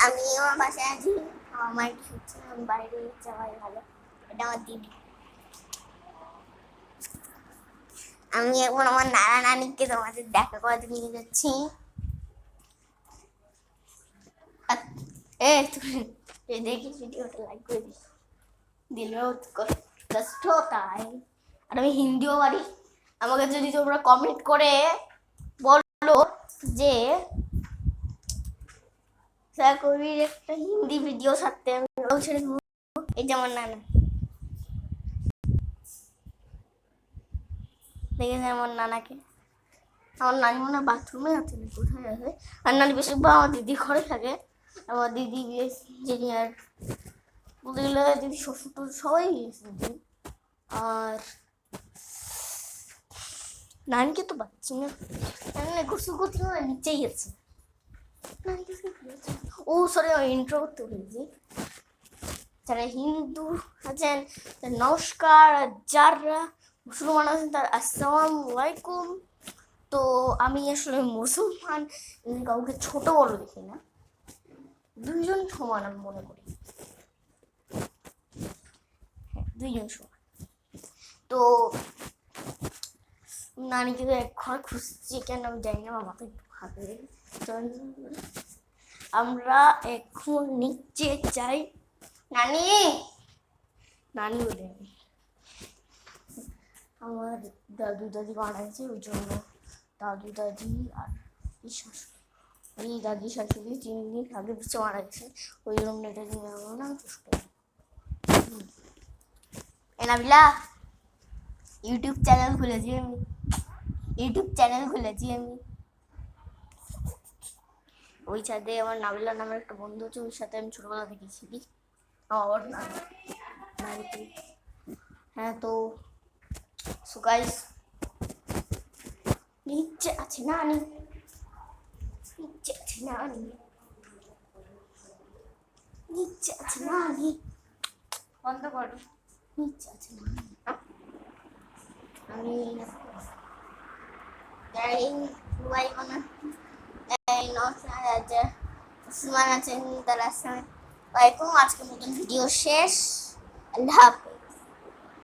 আমি আমার বাসায় আছি, আমার কি হচ্ছে না, আমি বাইরে যাওয়াই ভালো। এটা আমার দিদি। আমি এখন আমার নানা নানিকে তোমাদের দেখা করাতে নিয়ে যাচ্ছি। দেখিস ভিডিওটা লাইক করে দিস, দিলেও কষ্ট তাই। আর আমি হিন্দিও পারি। আমাকে যদি তোমরা কমেন্ট করে বলো যে স্যার কবির একটা হিন্দি ভিডিও ছাড়তে, আমি ছেড়ে দেবো। এই যে আমার নানা, দেখেছে আমার নানাকে। আমার নানি মনে হয় বাথরুমে আছে না কোথায় আছে। আর নানি বেশিরভাগ আমার দিদি ঘরে থাকে। আমার দিদি ইঞ্জিনিয়ার, বলতে গেলে দিদি শ্বশুর টশুর সবাই দিদি। আর নানিকে তো পাচ্ছি না, নানি গোসল করতে নিচেই আছে। ও সরি, ইন্ট্রো করতে বলেছি। যারা হিন্দু আছেন নমস্কার, আর যারা মুসলমান আছেন তার আসসালামু আলাইকুম। তো আমি আসলে মুসলমান, কাউকে ছোট বড় দেখি না, দুইজন সমান আমি মনে করি। হ্যাঁ, দুইজন সমান। তো নানিকে তো এক ঘর খুঁজছি, কেন আমি জানি না, আমার মাথায় একটু ভাবে। আমরা এখন নিচে যাই। নানি, নানি বলে আমার দাদু দাদি মারা গেছে, ওই জন্য দাদু দাদি আর শাশুড়ি, এই দাদি শাশুড়ি 3 দিন আগে পিছিয়ে মারা গেছে, ওই জন্য এটা নিয়ে যাবো না। এনাবিলা ইউটিউব চ্যানেল খুলেছি আমি, ওই সাথে আমার নাবিলা নামের একটা বন্ধু আছে, ওর সাথে আমি ছোটবেলা থেকে শিখি। আমার নানি। হ্যাঁ, তো সো গাইস, নিচে আছে নানি, নিচে আছে নানি, নিচে আছে নানি, বন্ধ করো, নিচে আছে নানি। আমি যাই সবাই মানে এই নমস্কার, আছে মুসলমান আছেন তারা আসসালামু আলাইকুম। আজকের মতন ভিডিও শেষ। আল্লাহ হাফেজ।